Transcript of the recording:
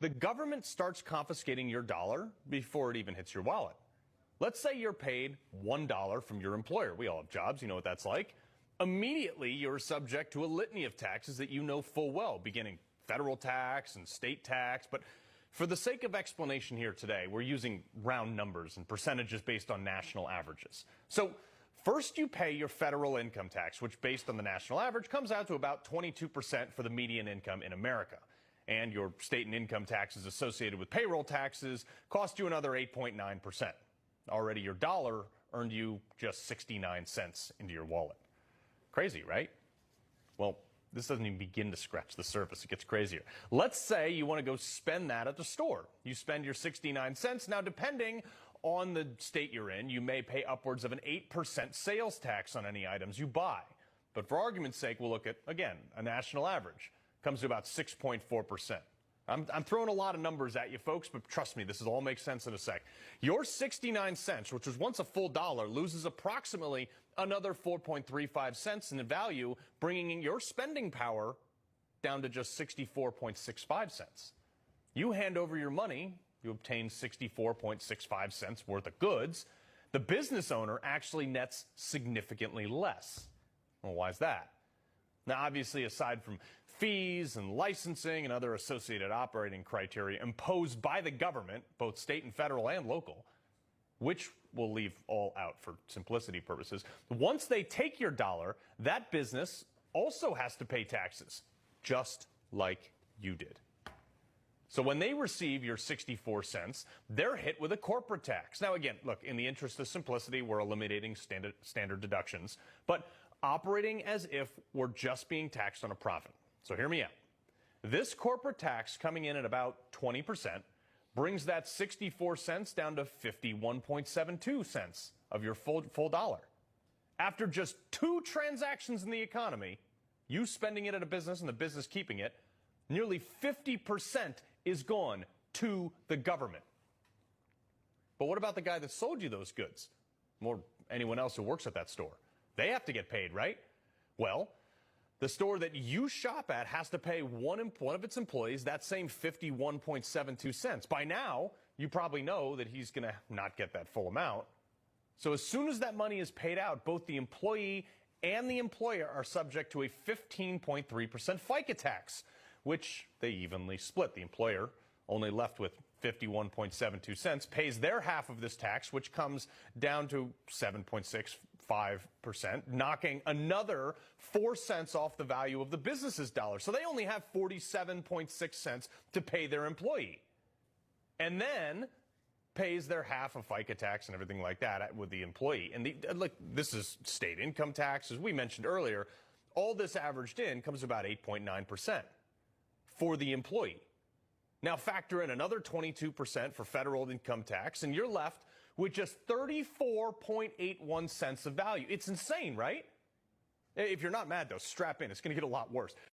the government starts confiscating your dollar before it even hits your wallet. Let's say you're paid $1 from your employer. We all have jobs, you know what that's like. Immediately, you're subject to a litany of taxes that you know full well, beginning federal tax and state tax. But for the sake of explanation here today, we're using round numbers and percentages based on national averages. So first, you pay your federal income tax, which based on the national average comes out to about 22% for the median income in America. And your state and income taxes associated with payroll taxes cost you another 8.9%. Already your dollar earned you just 69 cents into your wallet. Crazy, right? Well, this doesn't even begin to scratch the surface. It gets crazier. Let's say you want to go spend that at the store. You spend your 69 cents. Now, depending on the state you're in, you may pay upwards of an 8% sales tax on any items you buy. But for argument's sake, we'll look at, again, a national average. Comes to about 6.4%. I'm throwing a lot of numbers at you, folks, but trust me, this all makes sense in a sec. Your 69 cents, which was once a full dollar, loses approximately another 4.35 cents in value, bringing your spending power down to just 64.65 cents. You hand over your money, you obtain 64.65 cents worth of goods. The business owner actually nets significantly less. Well, why is that? Now, obviously, aside from fees and licensing and other associated operating criteria imposed by the government, both state and federal and local, which we'll leave all out for simplicity purposes, once they take your dollar, that business also has to pay taxes, just like you did. So when they receive your 64 cents, they're hit with a corporate tax. Now, again, look, in the interest of simplicity, we're eliminating standard deductions, but operating as if we're just being taxed on a profit. So hear me out. This corporate tax coming in at about 20% brings that 64 cents down to 51.72 cents of your full dollar. After just 2 transactions in the economy, you spending it at a business and the business keeping it, nearly 50% is gone to the government. But what about the guy that sold you those goods? Or anyone else who works at that store? They have to get paid, right? Well, the store that you shop at has to pay one of its employees that same 51.72 cents. By now, you probably know that he's going to not get that full amount. So as soon as that money is paid out, both the employee and the employer are subject to a 15.3% FICA tax, which they evenly split. The employer, only left with 51.72 cents, pays their half of this tax, which comes down to 7.65%, knocking another 4 cents off the value of the business's dollar. So they only have 47.6 cents to pay their employee. And then pays their half of FICA tax and everything like that with the employee. And this is state income tax, as we mentioned earlier. All this averaged in comes to about 8.9% for the employee. Now factor in another 22% for federal income tax, and you're left with just 34.81 cents of value. It's insane, right? If you're not mad, though, strap in. It's going to get a lot worse.